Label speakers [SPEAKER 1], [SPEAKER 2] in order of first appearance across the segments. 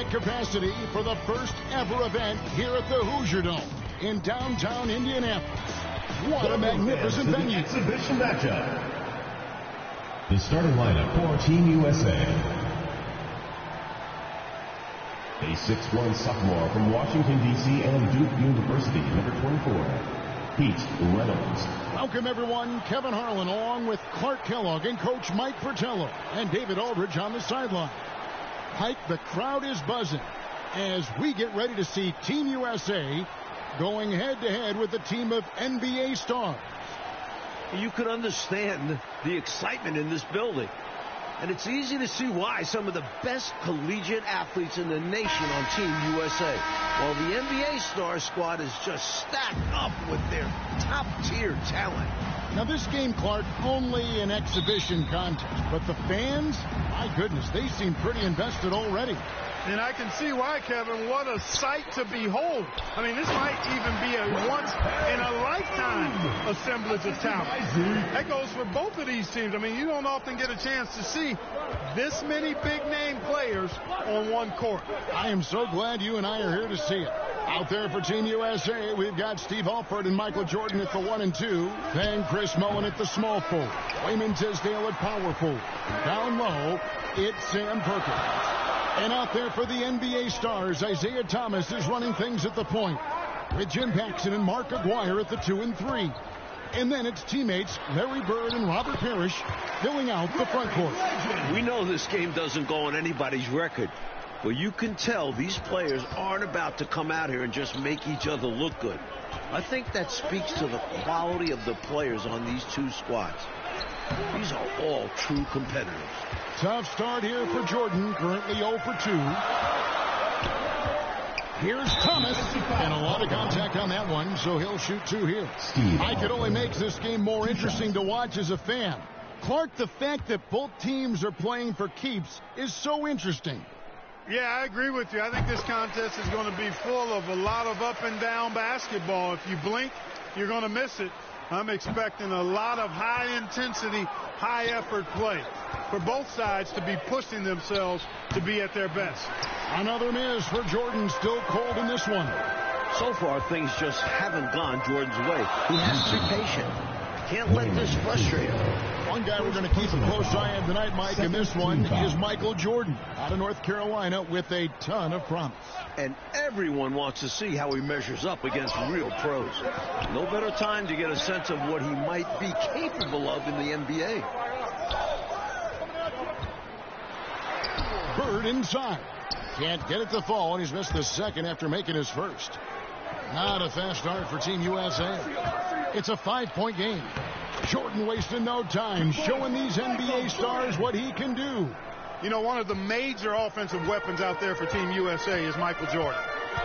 [SPEAKER 1] packed capacity for the first ever event here at the Hoosier Dome in downtown Indianapolis. What a magnificent venue.
[SPEAKER 2] Exhibition matchup. The starting lineup for Team USA. A 6'1" sophomore from Washington, D.C. and Duke University, number 24, Pete Reynolds.
[SPEAKER 1] Welcome, everyone. Kevin Harlan along with Clark Kellogg and Coach Mike Fratello and David Aldridge on the sideline. Mike, the crowd is buzzing as we get ready to see Team USA going head-to-head with a team of NBA stars.
[SPEAKER 3] You can understand the excitement in this building. And it's easy to see why some of the best collegiate athletes in the nation on Team USA, while the NBA star squad is just stacked up with their top-tier talent.
[SPEAKER 1] Now, this game, Clark, only an exhibition contest, but the fans, my goodness, they seem pretty invested already.
[SPEAKER 4] And I can see why, Kevin. What a sight to behold. I mean, this might even be a once-in-a-lifetime assemblage of talent. That goes for both of these teams. I mean, you don't often get a chance to see this many big-name players on one court.
[SPEAKER 1] I am so glad you and I are here to see it. Out there for Team USA, we've got Steve Alford and Michael Jordan at the 1 and 2. Then Chris Mullin at the small forward. Wayman Tisdale at power forward. Down low, it's Sam Perkins. And out there for the NBA stars, Isaiah Thomas is running things at the point, with Jim Paxson and Mark Aguirre at the 2 and 3. And then it's teammates Larry Bird and Robert Parrish filling out the front court.
[SPEAKER 3] We know this game doesn't go on anybody's record, but you can tell these players aren't about to come out here and just make each other look good. I think that speaks to the quality of the players on these two squads. These are all true competitors.
[SPEAKER 1] Tough start here for Jordan, currently 0 for 2. Here's Thomas, and a lot of contact on that one, so he'll shoot 2 here. Mike, it only makes this game more interesting to watch as a fan. Clark, the fact that both teams are playing for keeps is so interesting.
[SPEAKER 4] Yeah, I agree with you. I think this contest is going to be full of a lot of up and down basketball. If you blink, you're going to miss it. I'm expecting a lot of high-intensity, high-effort play for both sides to be pushing themselves to be at their best.
[SPEAKER 1] Another miss for Jordan, still cold in this one.
[SPEAKER 3] So far, things just haven't gone Jordan's way. He has to be patient. Can't let this frustrate him.
[SPEAKER 1] One guy we're going to keep a close eye on tonight, Mike, and this one is Michael Jordan out of North Carolina with a ton of promise.
[SPEAKER 3] And everyone wants to see how he measures up against real pros. No better time to get a sense of what he might be capable of in the NBA.
[SPEAKER 1] Bird inside. Can't get it to fall, and he's missed the second after making his first. Not a fast start for Team USA. It's a 5-point game. Jordan wasting no time, showing these NBA stars what he can do.
[SPEAKER 4] You know, one of the major offensive weapons out there for Team USA is Michael Jordan.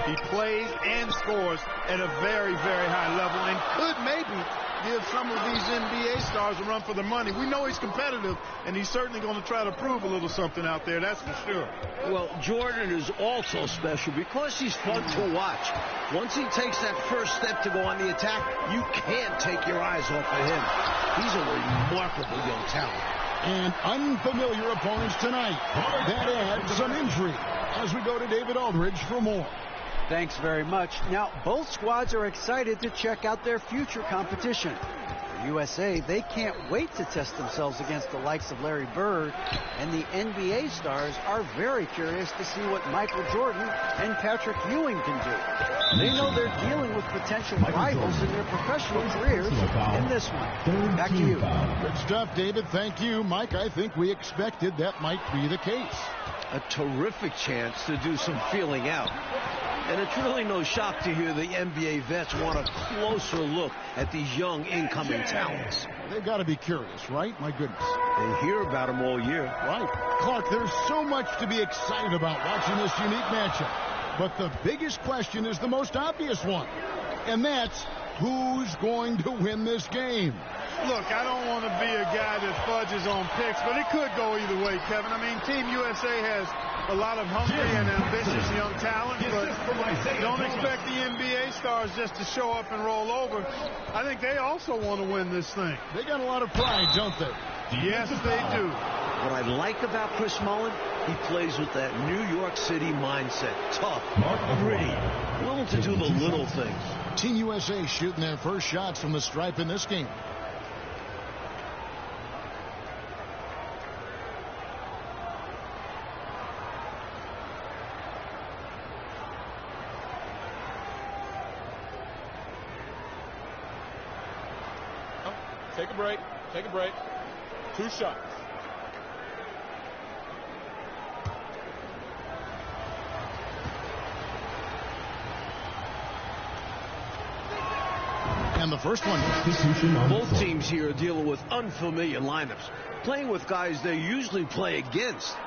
[SPEAKER 4] He plays and scores at a very, very high level and could maybe give some of these NBA stars a run for their money. We know he's competitive, and he's certainly going to try to prove a little something out there, that's for sure.
[SPEAKER 3] Well, Jordan is also special because he's fun to watch. Once he takes that first step to go on the attack, you can't take your eyes off of him. He's a remarkable young talent.
[SPEAKER 1] And unfamiliar opponents tonight. That adds some intrigue as we go to David Aldridge for more.
[SPEAKER 5] Thanks very much. Now, both squads are excited to check out their future competition. For USA, they can't wait to test themselves against the likes of Larry Bird, and the NBA stars are very curious to see what Michael Jordan and Patrick Ewing can do. They know they're dealing with potential rivals in their professional careers in this one. Back to you.
[SPEAKER 1] Good stuff, David. Thank you. Mike, I think we expected that might be the case.
[SPEAKER 3] A terrific chance to do some feeling out. And it's really no shock to hear the NBA vets want a closer look at these young incoming talents.
[SPEAKER 1] They've got to be curious, right? My goodness.
[SPEAKER 3] They hear about them all year.
[SPEAKER 1] Right. Clark, there's so much to be excited about watching this unique matchup. But the biggest question is the most obvious one. And that's, who's going to win this game?
[SPEAKER 4] Look, I don't want to be a guy that fudges on picks, but it could go either way, Kevin. I mean, Team USA has a lot of hungry and ambitious young talent, but don't expect the NBA stars just to show up and roll over. I think they also want to win this thing.
[SPEAKER 1] They got a lot of pride, don't they?
[SPEAKER 4] Yes, they do.
[SPEAKER 3] What I like about Chris Mullin, he plays with that New York City mindset. Tough, gritty, willing to do the little things.
[SPEAKER 1] Team USA shooting their first shots from the stripe in this game.
[SPEAKER 4] Take a break. Take a break. 2 shots.
[SPEAKER 1] And the first one.
[SPEAKER 3] Both teams here are dealing with unfamiliar lineups, playing with guys they usually play against.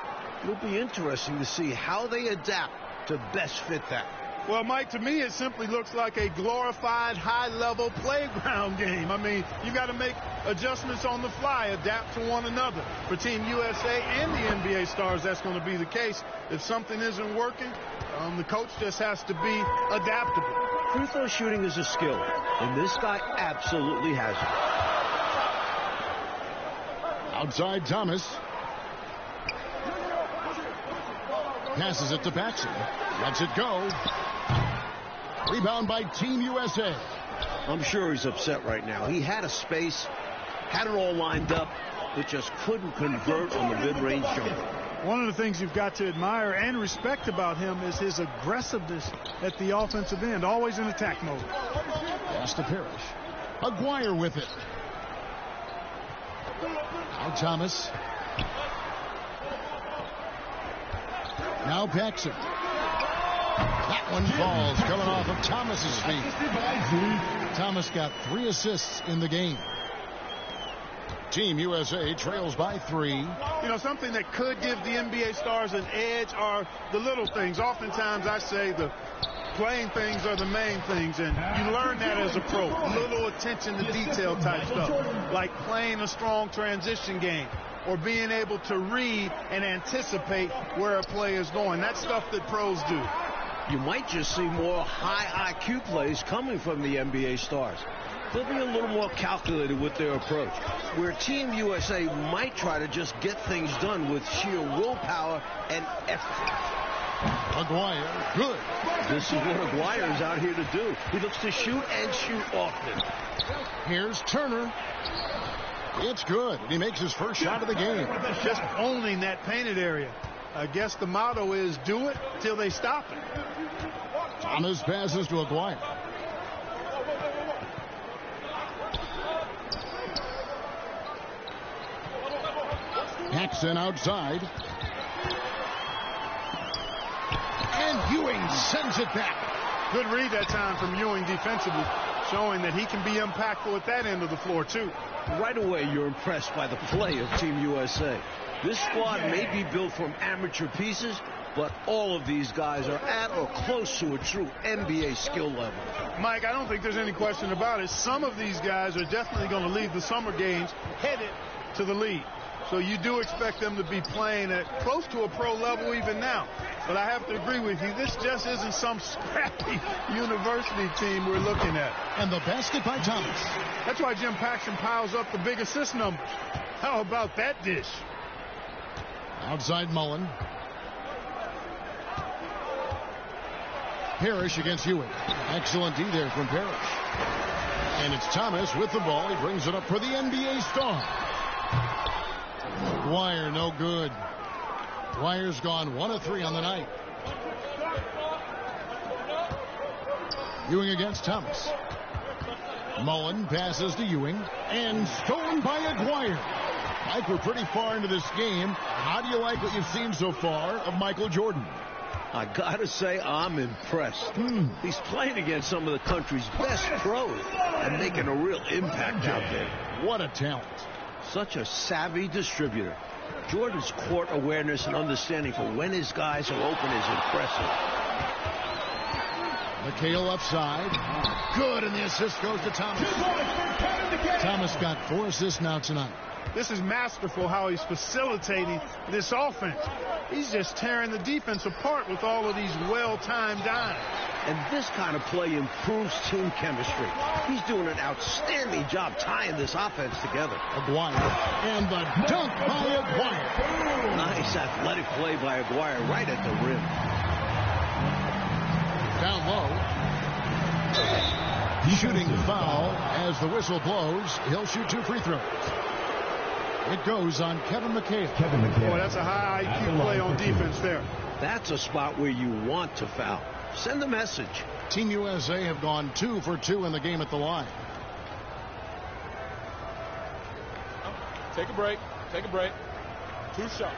[SPEAKER 3] It'll be interesting to see how they adapt to best fit that.
[SPEAKER 4] Well, Mike, to me, it simply looks like a glorified high-level playground game. I mean, you got to make adjustments on the fly, adapt to one another. For Team USA and the NBA stars, that's going to be the case. If something isn't working, the coach just has to be adaptable.
[SPEAKER 3] Free throw shooting is a skill, and this guy absolutely has it.
[SPEAKER 1] Outside Thomas. Passes it to Paxson. Lets it go. Rebound by Team USA.
[SPEAKER 3] I'm sure he's upset right now. He had a space, had it all lined up, but just couldn't convert on the mid-range jumper.
[SPEAKER 4] One of the things you've got to admire and respect about him is his aggressiveness at the offensive end, always in attack mode.
[SPEAKER 1] Pass to Parrish. Aguirre with it. Now Thomas. Now Paxson. That one falls, coming off of Thomas's feet. Thomas got 3 assists in the game. Team USA trails by 3.
[SPEAKER 4] You know, something that could give the NBA stars an edge are the little things. Oftentimes I say the playing things are the main things, and you learn that as a pro. Little attention to detail type stuff, like playing a strong transition game or being able to read and anticipate where a play is going. That's stuff that pros do.
[SPEAKER 3] You might just see more high IQ plays coming from the NBA stars. They'll be a little more calculated with their approach, where Team USA might try to just get things done with sheer willpower and effort.
[SPEAKER 1] Aguirre, good.
[SPEAKER 3] This is what Aguirre's out here to do. He looks to shoot and shoot often.
[SPEAKER 1] Here's Turner. It's good. He makes his first shot of the game.
[SPEAKER 4] Just owning that painted area. I guess the motto is do it till they stop it.
[SPEAKER 1] Thomas passes to Aguirre. Paxson outside. And Ewing sends it back.
[SPEAKER 4] Good read that time from Ewing defensively, showing that he can be impactful at that end of the floor, too.
[SPEAKER 3] Right away, you're impressed by the play of Team USA. This squad may be built from amateur pieces, but all of these guys are at or close to a true NBA skill level.
[SPEAKER 4] Mike, I don't think there's any question about it. Some of these guys are definitely going to leave the summer games headed to the league. So you do expect them to be playing at close to a pro level even now. But I have to agree with you, this just isn't some scrappy university team we're looking at.
[SPEAKER 1] And the basket by Thomas.
[SPEAKER 4] That's why Jim Paxson piles up the big assist numbers. How about that dish?
[SPEAKER 1] Outside Mullin. Parrish against Ewing. Excellent D there from Parrish. And it's Thomas with the ball. He brings it up for the NBA star. Aguirre, no good. Aguirre's gone 1 of 3 on the night. Ewing against Thomas. Mullin passes to Ewing. And stolen by Aguirre. Mike, we're pretty far into this game. How do you like what you've seen so far of Michael Jordan?
[SPEAKER 3] I gotta say, I'm impressed. He's playing against some of the country's best pros and making a real impact out there.
[SPEAKER 1] What a talent.
[SPEAKER 3] Such a savvy distributor. Jordan's court awareness and understanding for when his guys are open is impressive.
[SPEAKER 1] McHale upside. Good, and the assist goes to Thomas. Thomas got 4 assists now tonight.
[SPEAKER 4] This is masterful how he's facilitating this offense. He's just tearing the defense apart with all of these well-timed dimes.
[SPEAKER 3] And this kind of play improves team chemistry. He's doing an outstanding job tying this offense together.
[SPEAKER 1] Aguirre, and the dunk by Aguirre.
[SPEAKER 3] Nice athletic play by Aguirre right at the rim.
[SPEAKER 1] Down low. Shooting foul as the whistle blows. He'll shoot 2 free throws. It goes on Kevin McHale.
[SPEAKER 4] Boy, that's a high IQ play on defense there.
[SPEAKER 3] That's a spot where you want to foul. Send a message.
[SPEAKER 1] Team USA have gone 2 for 2 in the game at the line.
[SPEAKER 6] Take a break. Take a break. 2 shots.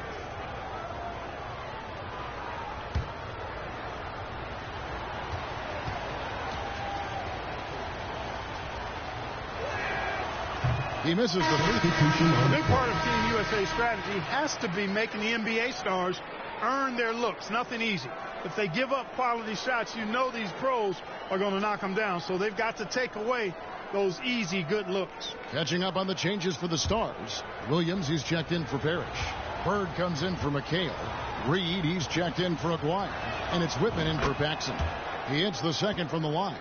[SPEAKER 1] He misses the free throw.
[SPEAKER 4] A big part of Team USA's strategy has to be making the NBA stars earn their looks. Nothing easy. If they give up quality shots, you know these pros are going to knock them down. So they've got to take away those easy, good looks.
[SPEAKER 1] Catching up on the changes for the Stars. Williams, he's checked in for Parrish. Bird comes in for McHale. Reed, he's checked in for Aguirre. And it's Whitman in for Paxson. He hits the second from the line.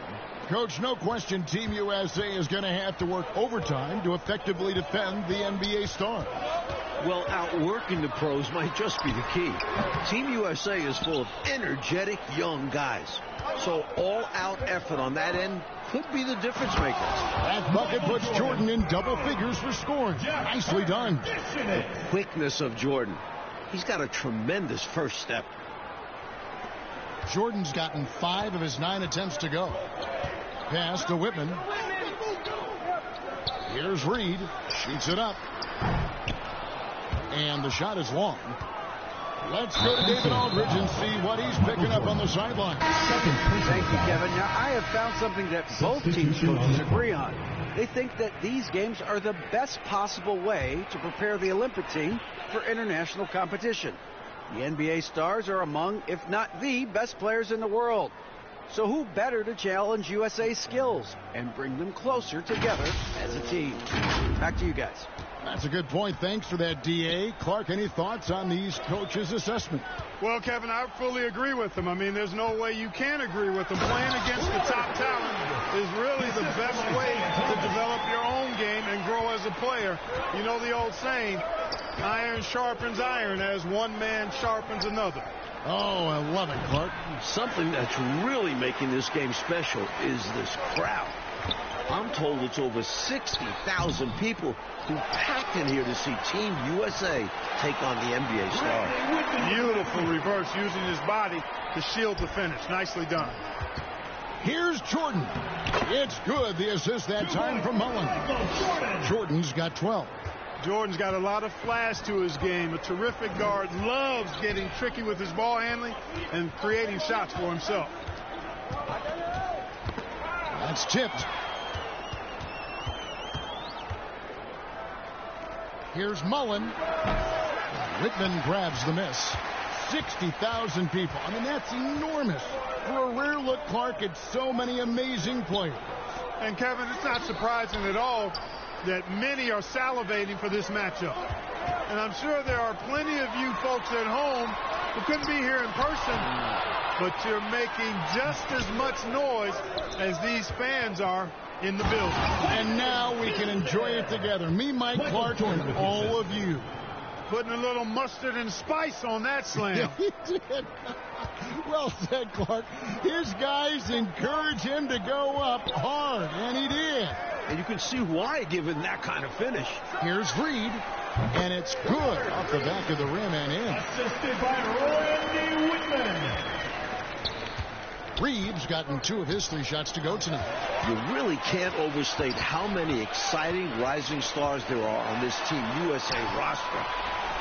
[SPEAKER 1] Coach, no question Team USA is going to have to work overtime to effectively defend the NBA stars.
[SPEAKER 3] Well, outworking the pros might just be the key. Team USA is full of energetic young guys. So all-out effort on that end could be the difference maker.
[SPEAKER 1] That bucket puts Jordan in double figures for scoring. Nicely done.
[SPEAKER 3] The quickness of Jordan. He's got a tremendous first step.
[SPEAKER 1] Jordan's gotten 5 of his 9 attempts to go. Pass to Whitman. Here's Reed. Shoots it up. And the shot is long. Let's go to David Aldridge and see what he's picking up on the sideline.
[SPEAKER 5] Thank you, Kevin. Now, I have found something that both teams coaches agree on. They think that these games are the best possible way to prepare the Olympic team for international competition. The NBA stars are among, if not the, best players in the world. So who better to challenge USA's skills and bring them closer together as a team? Back to you guys.
[SPEAKER 1] That's a good point. Thanks for that, D.A. Clark, any thoughts on these coaches' assessment?
[SPEAKER 4] Well, Kevin, I fully agree with them. I mean, there's no way you can agree with them. Playing against the top talent is really the best way to develop your own game and grow as a player. You know the old saying, iron sharpens iron as one man sharpens another.
[SPEAKER 1] Oh, I love it, Clark.
[SPEAKER 3] Something that's really making this game special is this crowd. I'm told it's over 60,000 people who packed in here to see Team USA take on the NBA star.
[SPEAKER 4] Beautiful reverse using his body to shield the finish. Nicely done.
[SPEAKER 1] Here's Jordan. It's good. The assist that time from Mullen. Jordan's got 12.
[SPEAKER 4] Jordan's got a lot of flash to his game. A terrific guard, loves getting tricky with his ball handling and creating shots for himself.
[SPEAKER 1] That's tipped. Here's Mullen. Whitman grabs the miss. 60,000 people. I mean, that's enormous. For a rare look, Clark, at so many amazing players.
[SPEAKER 4] And, Kevin, it's not surprising at all that many are salivating for this matchup. And I'm sure there are plenty of you folks at home who couldn't be here in person, but you're making just as much noise as these fans are in the building.
[SPEAKER 1] And now we can enjoy it together. Me, Mike Clark, and all of you.
[SPEAKER 4] Putting a little mustard and spice on that slam.
[SPEAKER 1] He did. Well said, Clark. His guys encourage him to go up hard, and he did.
[SPEAKER 3] And you can see why, given that kind of finish.
[SPEAKER 1] Here's Reed, and it's good off the back of the rim and in.
[SPEAKER 2] Assisted by Randy Whitman.
[SPEAKER 1] Reeves gotten 2 of his 3 shots to go tonight.
[SPEAKER 3] You really can't overstate how many exciting rising stars there are on this Team USA roster.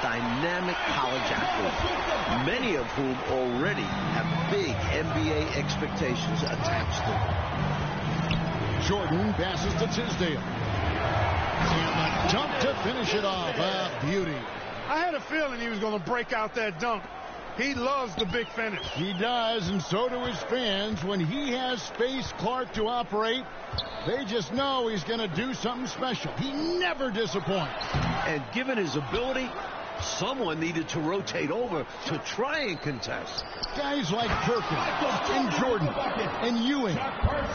[SPEAKER 3] Dynamic college athletes, many of whom already have big NBA expectations attached to them.
[SPEAKER 1] Jordan passes to Tisdale. And a dunk to finish it off. Beauty.
[SPEAKER 4] I had a feeling he was going to break out that dunk. He loves the big finish.
[SPEAKER 1] He does, and so do his fans. When he has space, Clark, to operate, they just know he's going to do something special. He never disappoints.
[SPEAKER 3] And given his ability, Someone needed to rotate over to try and contest.
[SPEAKER 1] Guys like Perkins and Jordan and Ewing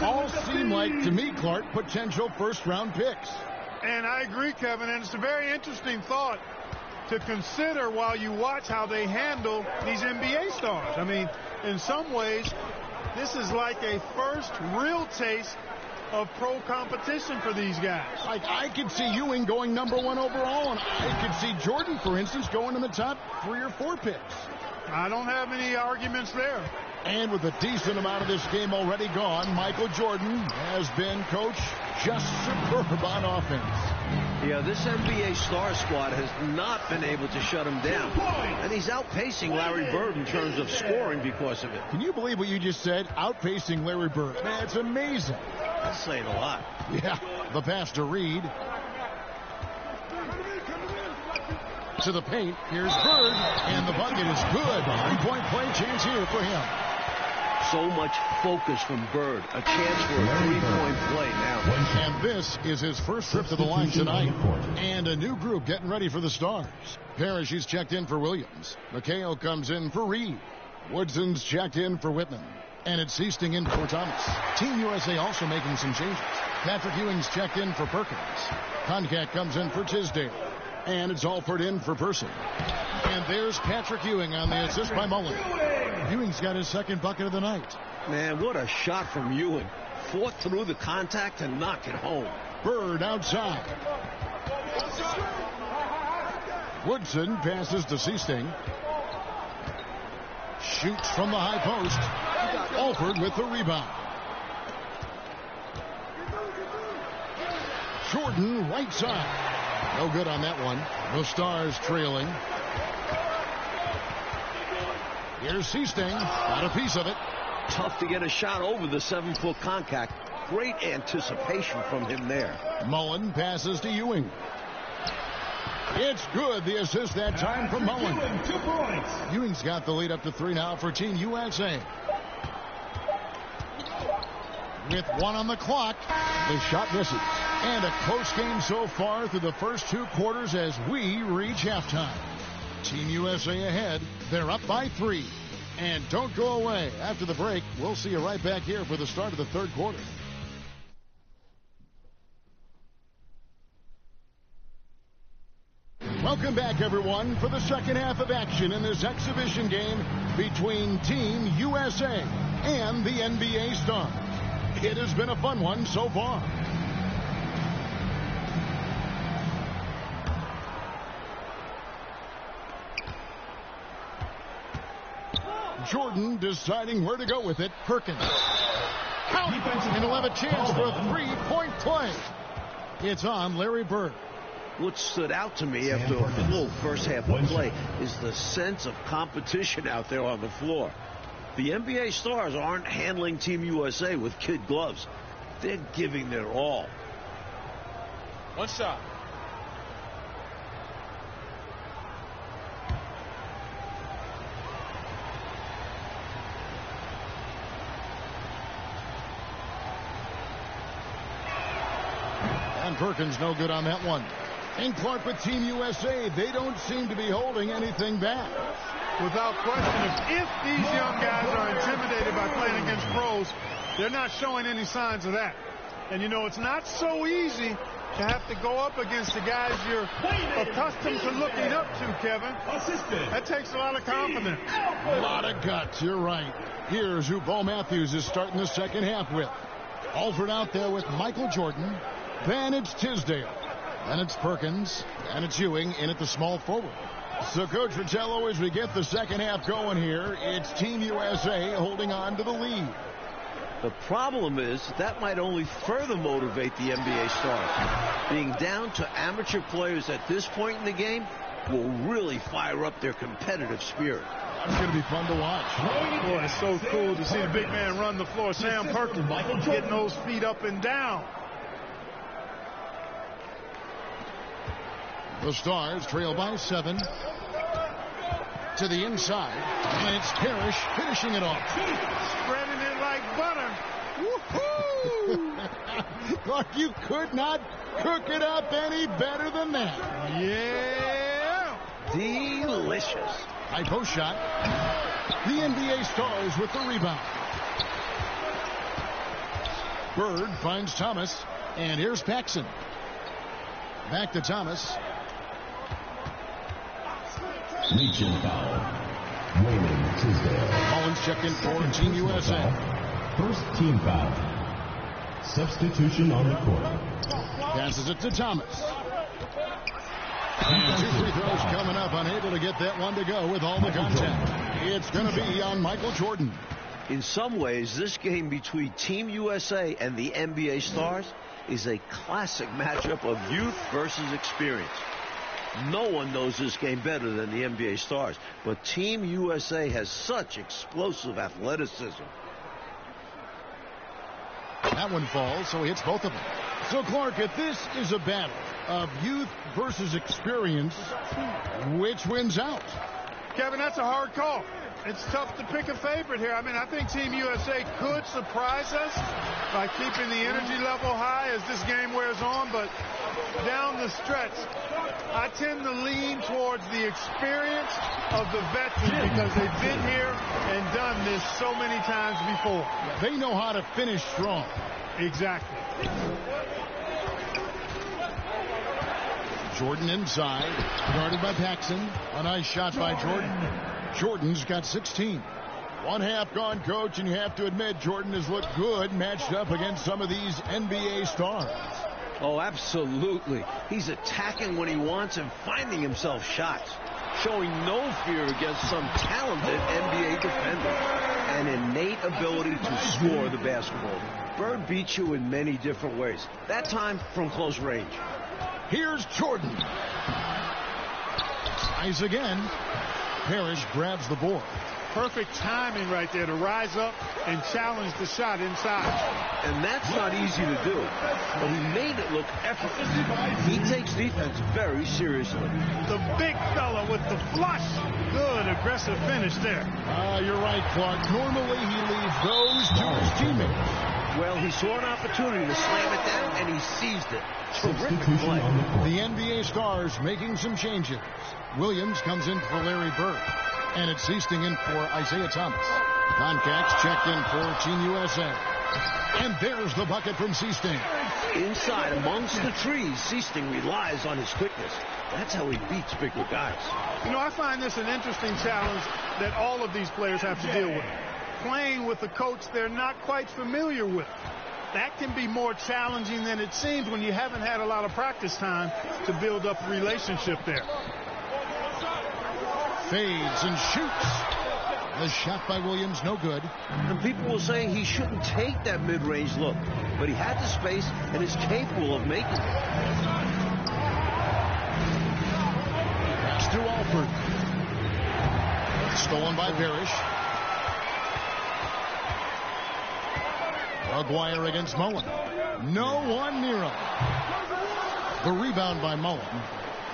[SPEAKER 1] all seem like, to me, Clark, potential first-round picks.
[SPEAKER 4] And I agree, Kevin, and it's a very interesting thought to consider while you watch how they handle these NBA stars. I mean, in some ways, this is like a first real taste of pro competition for these guys.
[SPEAKER 1] Like, I could see Ewing going #1 overall, and I could see Jordan, for instance, going in the top 3 or 4 picks.
[SPEAKER 4] I don't have any arguments there.
[SPEAKER 1] And with a decent amount of this game already gone, Michael Jordan has been, Coach, just superb on offense.
[SPEAKER 3] Yeah, this NBA star squad has not been able to shut him down. And he's outpacing Larry Bird in terms of scoring because of it.
[SPEAKER 1] Can you believe what you just said? Outpacing Larry Bird. Man, it's amazing.
[SPEAKER 3] That's saying a lot.
[SPEAKER 1] Yeah, the pass to Reed. To the paint. Here's Bird. And the bucket is good. 3-point play chance here for him.
[SPEAKER 3] So much focus from Bird. A chance for a 3-point play now.
[SPEAKER 1] And this is his first trip to the line tonight. And a new group getting ready for the Stars. Parrish is checked in for Williams. McHale comes in for Reed. Woodson's checked in for Whitman. And it's Seasting in for Thomas. Team USA also making some changes. Patrick Ewing's checked in for Perkins. Concat comes in for Tisdale. And it's Alford in for Person. And there's Patrick Ewing on the assist by Mullen. Ewing's got his second bucket of the night.
[SPEAKER 3] Man, what a shot from Ewing. Fought through the contact and knocked it home.
[SPEAKER 1] Bird outside. Woodson passes to Seasting. Shoots from the high post. Alford with the rebound. Jordan right side. No good on that one. The Stars trailing. Here's Seasting. Got a piece of it.
[SPEAKER 3] Tough to get a shot over the 7-foot contact. Great anticipation from him there.
[SPEAKER 1] Mullen passes to Ewing. It's good. The assist that time from Mullen.
[SPEAKER 2] 2 points.
[SPEAKER 1] Ewing's got the lead up to 3 now for Team USA. With 1 on the clock, the shot misses. And a close game so far through the first 2 quarters as we reach halftime. Team USA ahead. They're up by 3. And don't go away. After the break, we'll see you right back here for the start of the 3rd quarter. Welcome back, everyone, for the second half of action in this exhibition game between Team USA and the NBA Stars. It has been a fun one so far. Jordan deciding where to go with it. Perkins. Count. And he'll have a chance for a 3-point play. It's on Larry Bird.
[SPEAKER 3] What stood out to me after a full first half of play is the sense of competition out there on the floor. The NBA Stars aren't handling Team USA with kid gloves. They're giving their all.
[SPEAKER 6] 1 shot.
[SPEAKER 1] And Perkins no good on that one. And Clark with Team USA, they don't seem to be holding anything back.
[SPEAKER 4] Without question, if these young guys are intimidated by playing against pros, they're not showing any signs of that. And, you know, it's not so easy to have to go up against the guys you're accustomed to looking up to, Kevin. That takes a lot of confidence.
[SPEAKER 1] A lot of guts, you're right. Here's who Bo Matthews is starting the second half with. Alford out there with Michael Jordan. Then it's Tisdale. Then it's Perkins. And it's Ewing in at the small forward. So, Coach Fratello, as we get the second half going here, it's Team USA holding on to the lead.
[SPEAKER 3] The problem is that might only further motivate the NBA Stars. Being down to amateur players at this point in the game will really fire up their competitive spirit.
[SPEAKER 1] That's going to be fun to watch.
[SPEAKER 4] Boy, it's so cool to see the big man run the floor. Sam Perkins getting those feet up and down.
[SPEAKER 1] The Stars trail by 7. To the inside. And it's Parrish finishing it off.
[SPEAKER 4] Spreading it like butter.
[SPEAKER 1] Woohoo! Clark, you could not cook it up any better than that.
[SPEAKER 4] Yeah.
[SPEAKER 3] delicious.
[SPEAKER 1] High post shot. The NBA Stars with the rebound. Bird finds Thomas, and here's Paxson. Back to Thomas.
[SPEAKER 2] Reaching foul. Wayman Tisdale.
[SPEAKER 1] Mullins checked in for Team USA.
[SPEAKER 2] First team foul. Substitution on the court.
[SPEAKER 1] Passes it to Thomas. And 2 free throws coming up. Unable to get that one to go with all the contact. It's going to be on Michael Jordan.
[SPEAKER 3] In some ways, this game between Team USA and the NBA Stars is a classic matchup of youth versus experience. No one knows this game better than the NBA Stars, but Team USA has such explosive athleticism.
[SPEAKER 1] That one falls, so he hits both of them. So, Clark, if this is a battle of youth versus experience, which wins out?
[SPEAKER 4] Kevin, that's a hard call. It's tough to pick a favorite here. I mean, I think Team USA could surprise us by keeping the energy level high as this game wears on, but down the stretch, I tend to lean towards the experience of the veterans because they've been here and done this so many times before.
[SPEAKER 1] They know how to finish strong.
[SPEAKER 4] Exactly.
[SPEAKER 1] Jordan inside, guarded by Paxson. A nice shot by Jordan. Jordan's got 16. One half gone, Coach, and you have to admit Jordan has looked good matched up against some of these NBA stars.
[SPEAKER 3] Oh, absolutely. He's attacking when he wants and finding himself shots, showing no fear against some talented NBA defenders. An innate ability to score the basketball. Bird beats you in many different ways, that time from close range.
[SPEAKER 1] Here's Jordan. Tries again. Parrish grabs the board.
[SPEAKER 4] Perfect timing right there to rise up and challenge the shot inside.
[SPEAKER 3] And that's not easy to do, but he made it look effortless. He takes defense very seriously.
[SPEAKER 4] The big fella with the flush. Good aggressive finish there.
[SPEAKER 1] You're right, Clark. Normally he leaves those to his teammates.
[SPEAKER 3] Well, he saw an opportunity to slam it down, and he seized it. Terrific play.
[SPEAKER 1] The NBA Stars making some changes. Williams comes in for Larry Bird. And it's Seasting in for Isaiah Thomas. Concax checked in for Team USA. And there's the bucket from Seasting.
[SPEAKER 3] Inside amongst the trees, Seasting relies on his quickness. That's how he beats bigger guys.
[SPEAKER 4] You know, I find this an interesting challenge that all of these players have to deal with. Playing with a coach they're not quite familiar with. That can be more challenging than it seems when you haven't had a lot of practice time to build up a relationship there.
[SPEAKER 1] Fades and shoots. The shot by Williams, no good.
[SPEAKER 3] And people will say he shouldn't take that mid-range look, but he had the space and is capable of making it.
[SPEAKER 1] Pass to Alford. Stolen by Parrish. Aguirre against Mullen. No one near him. The rebound by Mullen.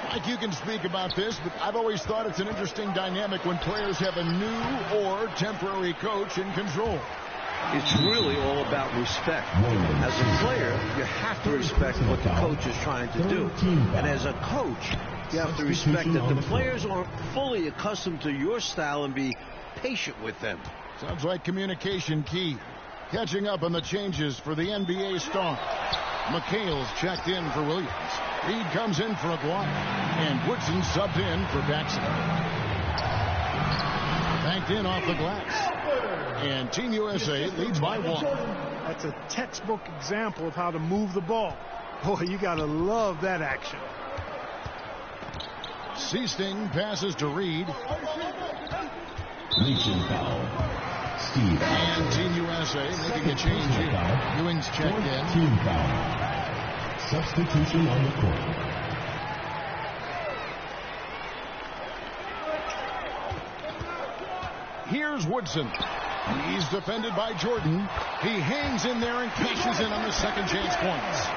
[SPEAKER 1] Mike, you can speak about this, but I've always thought it's an interesting dynamic when players have a new or temporary coach in control.
[SPEAKER 3] It's really all about respect. As a player, you have to respect what the coach is trying to do. And as a coach, you have to respect that the players aren't fully accustomed to your style and be patient with them.
[SPEAKER 1] Sounds like communication key. Catching up on the changes for the NBA star. McHale's checked in for Williams. Reed comes in for Aguirre. And Woodson subbed in for Paxson. Banked in off the glass. And Team USA leads by 1.
[SPEAKER 4] That's a textbook example of how to move the ball. Boy, you got to love that action.
[SPEAKER 1] Seasting passes to Reed.
[SPEAKER 2] Reaching foul. Steve.
[SPEAKER 1] And Team USA making a change here. Ewing's checked in.
[SPEAKER 2] Team foul. Substitution on the court.
[SPEAKER 1] Here's Woodson. He's defended by Jordan. He hangs in there and cashes in on the second chance points.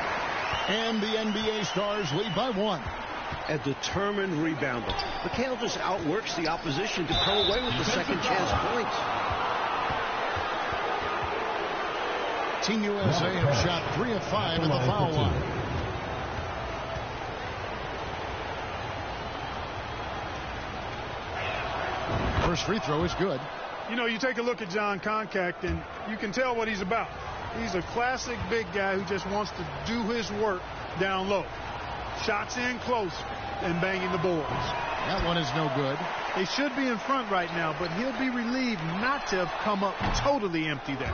[SPEAKER 1] And the NBA Stars lead by 1.
[SPEAKER 3] A determined rebounder. McHale just outworks the opposition to come away with the second chance points.
[SPEAKER 1] Team USA have shot 3 of 5 at the foul line. first free throw is good.
[SPEAKER 4] You know, you take a look at John Concact, and you can tell what he's about. He's a classic big guy who just wants to do his work down low. Shots in close and banging the boards.
[SPEAKER 1] That one is no good.
[SPEAKER 4] They should be in front right now, but he'll be relieved not to have come up totally empty there.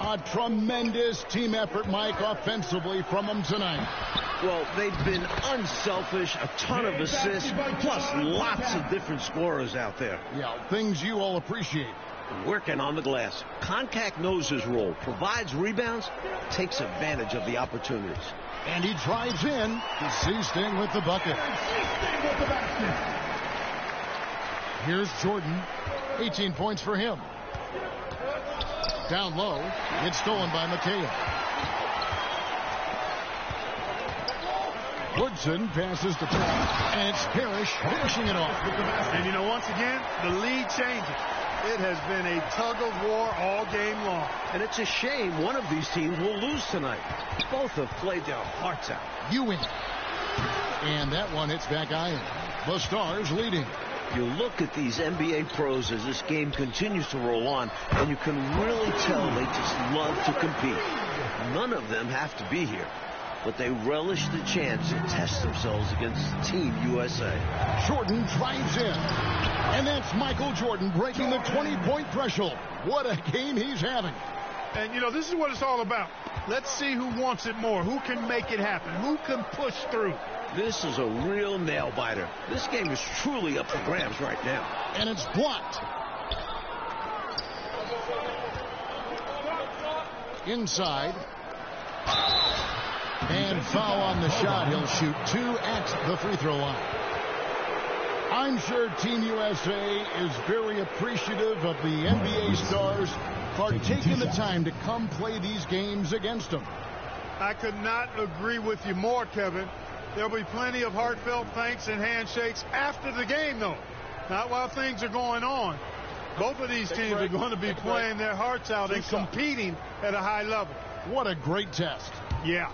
[SPEAKER 1] A tremendous team effort, Mike, offensively from them tonight.
[SPEAKER 3] Well, they've been unselfish, a ton of assists, plus lots of different scorers out there.
[SPEAKER 1] Yeah, things you all appreciate.
[SPEAKER 3] Working on the glass. Concact knows his role, provides rebounds, takes advantage of the opportunities.
[SPEAKER 1] And he drives in. C-Sting with the bucket. Here's Jordan. 18 points for him. Down low. It's stolen by McHale. Woodson passes to Parrish, and it's Parrish finishing it off.
[SPEAKER 4] And you know, once again, the lead changes. It has been a tug of war all game long.
[SPEAKER 3] And it's a shame one of these teams will lose tonight. Both have played their hearts out.
[SPEAKER 1] Ewing. And that one hits back iron. The Stars leading.
[SPEAKER 3] You look at these NBA pros as this game continues to roll on, and you can really tell they just love to compete. None of them have to be here, but they relish the chance to test themselves against Team USA.
[SPEAKER 1] Jordan drives in. And that's Michael Jordan breaking the 20-point threshold. What a game he's having.
[SPEAKER 4] And, you know, this is what it's all about. Let's see who wants it more, who can make it happen, who can push through.
[SPEAKER 3] This is a real nail-biter. This game is truly up for grabs right now.
[SPEAKER 1] And it's blocked. Inside. And foul on the shot. He'll shoot 2 at the free throw line. I'm sure Team USA is very appreciative of the NBA stars for taking the time to come play these games against them.
[SPEAKER 4] I could not agree with you more, Kevin. There'll be plenty of heartfelt thanks and handshakes after the game, though. Not while things are going on. Both of these teams are going to be playing their hearts out and competing at a high level.
[SPEAKER 1] What a great test.
[SPEAKER 4] Yeah.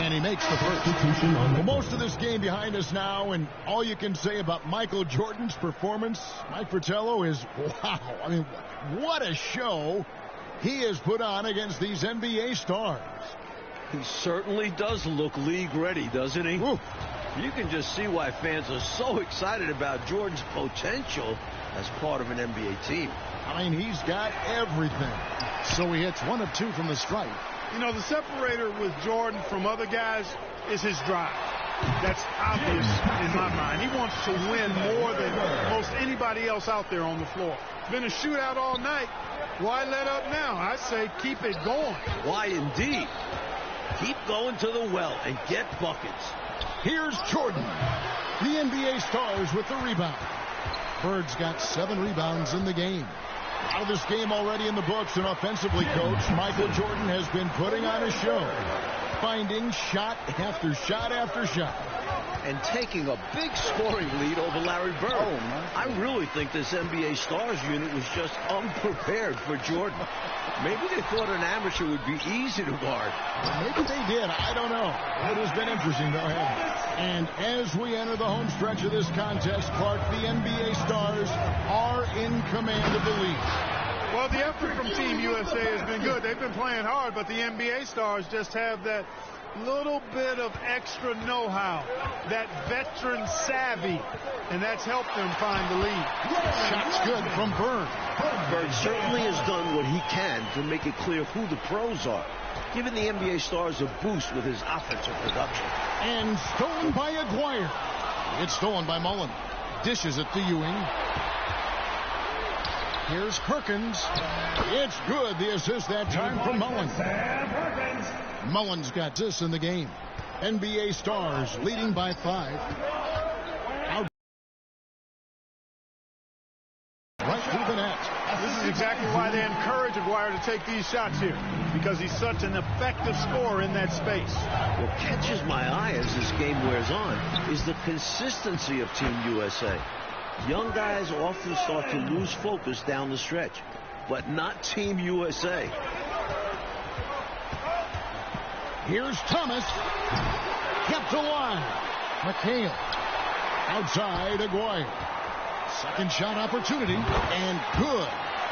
[SPEAKER 1] And he makes the first. Well, most of this game behind us now, and all you can say about Michael Jordan's performance, Mike Fratello, is wow. I mean, what a show he has put on against these NBA stars.
[SPEAKER 3] He certainly does look league ready, doesn't he?
[SPEAKER 1] Ooh.
[SPEAKER 3] You can just see why fans are so excited about Jordan's potential as part of an NBA team.
[SPEAKER 1] I mean, he's got everything. So he hits 1 of 2 from the stripe.
[SPEAKER 4] You know, the separator with Jordan from other guys is his drive. That's obvious in my mind. He wants to win more than most anybody else out there on the floor. It's been a shootout all night. Why let up now? I say keep it going.
[SPEAKER 3] Why indeed? Keep going to the well and get buckets.
[SPEAKER 1] Here's Jordan. The NBA stars with the rebound. Bird's got 7 rebounds in the game. Out of this game already in the books, and offensively, Coach, Michael Jordan has been putting on a show, finding shot after shot after shot.
[SPEAKER 3] And taking a big scoring lead over Larry Bird. I really think this NBA Stars unit was just unprepared for Jordan. Maybe they thought an amateur would be easy to guard.
[SPEAKER 1] Maybe they did. I don't know. It has been interesting, though, hasn't it? And as we enter the home stretch of this contest, Clark, the NBA Stars are in command of the league.
[SPEAKER 4] Well, the effort from Team USA has been good. They've been playing hard, but the NBA Stars just have that little bit of extra know-how, that veteran savvy, and that's helped them find the lead.
[SPEAKER 1] Shot's good from Bird.
[SPEAKER 3] Bird certainly has done what he can to make it clear who the pros are, giving the NBA Stars a boost with his offensive production.
[SPEAKER 1] And stolen by Aguirre. It's stolen by Mullen. Dishes it to Ewing. Here's Perkins. It's good. The assist that time from Mullen. Mullen's got this in the game. NBA Stars leading by 5. Out right through the net.
[SPEAKER 4] This is exactly why they encourage Aguirre to take these shots here, because he's such an effective scorer in that space.
[SPEAKER 3] What catches my eye as this game wears on is the consistency of Team USA. Young guys often start to lose focus down the stretch, but not Team USA.
[SPEAKER 1] Here's Thomas. Kept alive. McHale. Outside Aguirre. Second shot opportunity. And good.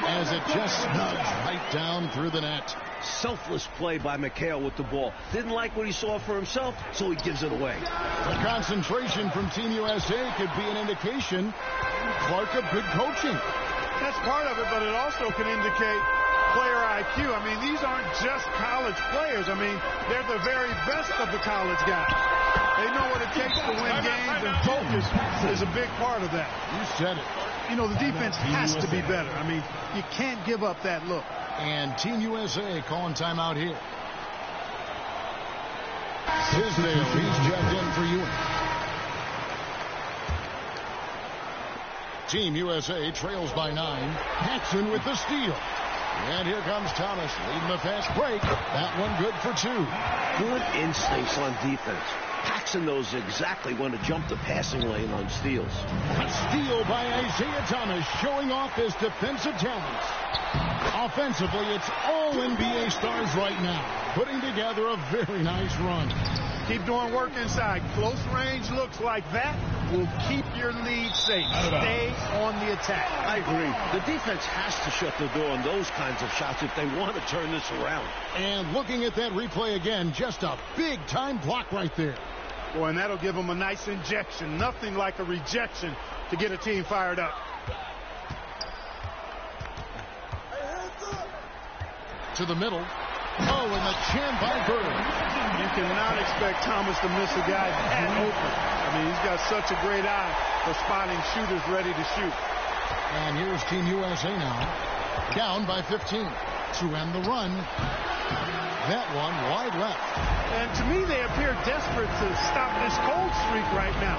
[SPEAKER 1] As it just snugs right down through the net.
[SPEAKER 3] Selfless play by McHale with the ball. Didn't like what he saw for himself, so he gives it away.
[SPEAKER 1] The concentration from Team USA could be an indication, Clark, of good coaching.
[SPEAKER 4] That's part of it, but it also can indicate player IQ. I mean, these aren't just college players. I mean, they're the very best of the college guys. They know what it takes to win games, and focus is a big part of that.
[SPEAKER 1] You said it.
[SPEAKER 4] You know, the defense has to be better. I mean, you can't give up that look.
[SPEAKER 1] And Team USA calling timeout here. Tisdale, he's checked in for Ewing. Team USA trails by 9. Paxson with the steal. And here comes Thomas leading the fast break. That one good for 2.
[SPEAKER 3] Good instincts on defense. Paxson knows exactly when to jump the passing lane on steals.
[SPEAKER 1] A steal by Isaiah Thomas, showing off his defensive talents. Offensively, it's all NBA stars right now, putting together a very nice run.
[SPEAKER 4] Keep doing work inside. Close range looks like that will keep your lead safe. Stay on the attack.
[SPEAKER 3] I agree. The defense has to shut the door on those kinds of shots if they want to turn this around.
[SPEAKER 1] And looking at that replay again, just a big-time block right there.
[SPEAKER 4] Boy, and that'll give them a nice injection. Nothing like a rejection to get a team fired up.
[SPEAKER 1] To the middle. Oh, and the chin by Bird.
[SPEAKER 4] You cannot expect Thomas to miss a guy that open. I mean, he's got such a great eye for spotting shooters ready to shoot.
[SPEAKER 1] And here's Team USA now. Down by 15 to end the run. That one wide left.
[SPEAKER 4] And to me, they appear desperate to stop this cold streak right now.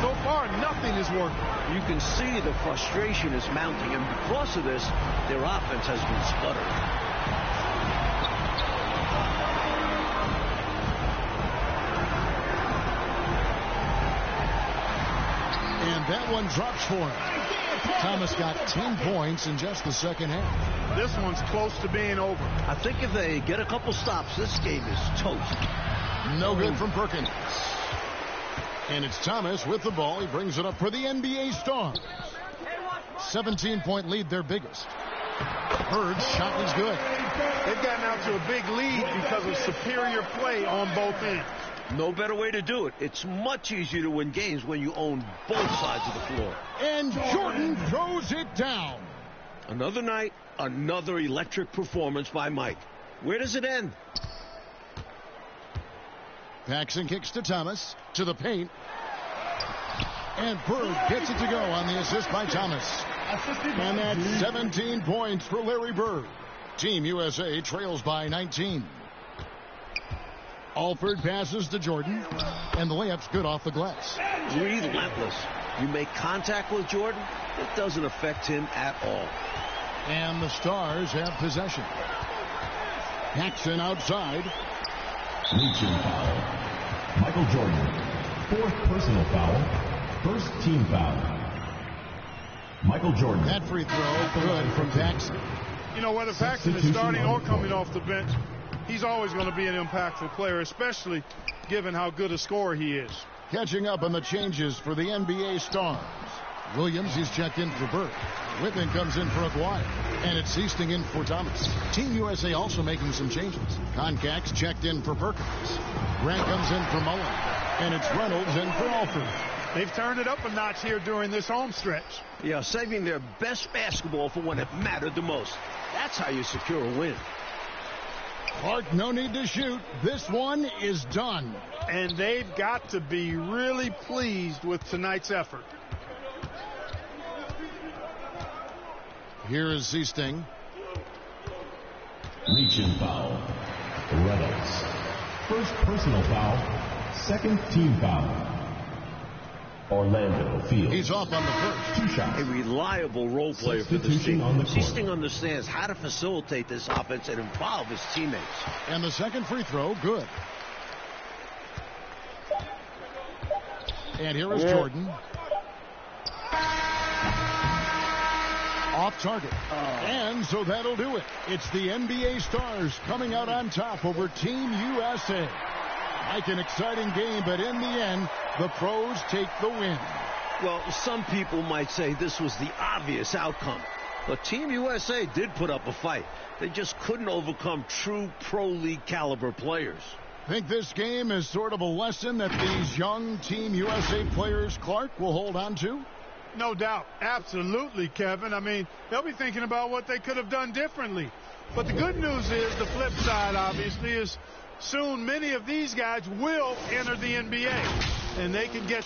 [SPEAKER 4] So far, nothing is working.
[SPEAKER 3] You can see the frustration is mounting, and because of this, their offense has been sputtering.
[SPEAKER 1] And that one drops for him. Thomas got 10 points in just the second half.
[SPEAKER 4] This one's close to being over.
[SPEAKER 3] I think if they get a couple stops, this game is toast.
[SPEAKER 1] No good from Perkins. And it's Thomas with the ball. He brings it up for the NBA Stars. 17-point lead, their biggest. Bird's shot was good.
[SPEAKER 4] They've gotten out to a big lead because of superior play on both ends.
[SPEAKER 3] No better way to do it. It's much easier to win games when you own both sides of the floor.
[SPEAKER 1] And Jordan throws it down.
[SPEAKER 3] Another night, another electric performance by Mike. Where does it end?
[SPEAKER 1] Paxson kicks to Thomas, to the paint. And Bird gets it to go on the assist by Thomas. And that's 17 points for Larry Bird. Team USA trails by 19. Alford passes to Jordan, and the layup's good off the glass.
[SPEAKER 3] Relentless. You make contact with Jordan, it doesn't affect him at all.
[SPEAKER 1] And the Stars have possession. Paxson outside.
[SPEAKER 2] Reaching foul. Michael Jordan. 4th personal foul. 1st team foul. Michael Jordan.
[SPEAKER 1] That free throw good from Paxson.
[SPEAKER 4] You know, whether Paxson is starting or coming off the bench, he's always going to be an impactful player, especially given how good a scorer he is.
[SPEAKER 1] Catching up on the changes for the NBA Stars. Williams, he's checked in for Burke. Whitman comes in for Aguirre. And it's Seasting in for Thomas. Team USA also making some changes. Concax checked in for Perkins. Grant comes in for Mullen. And it's Reynolds in for Alford.
[SPEAKER 4] They've turned it up a notch here during this home stretch.
[SPEAKER 3] Yeah, saving their best basketball for when it mattered the most. That's how you secure a win.
[SPEAKER 1] Clark, no need to shoot. This one is done.
[SPEAKER 4] And they've got to be really pleased with tonight's effort.
[SPEAKER 1] Here is Seasting.
[SPEAKER 2] Reaching foul. Reynolds. 1st personal foul. 2nd team foul. Orlando Fields.
[SPEAKER 1] He's off on the first.
[SPEAKER 2] 2 shots.
[SPEAKER 3] A reliable role player for this team. Seasting understands how to facilitate this offense and involve his teammates.
[SPEAKER 1] And the second free throw, good. And here is Jordan. Off target. And so that'll do it. It's the NBA Stars coming out on top over Team USA. Like an exciting game, but in the end, the pros take the win.
[SPEAKER 3] Well, some people might say this was the obvious outcome. But Team USA did put up a fight. They just couldn't overcome true pro league caliber players.
[SPEAKER 1] Think this game is sort of a lesson that these young Team USA players, Clark, will hold on to?
[SPEAKER 4] No doubt. Absolutely, Kevin. I mean, they'll be thinking about what they could have done differently. But the good news is, the flip side, obviously, is soon many of these guys will enter the NBA. And they can get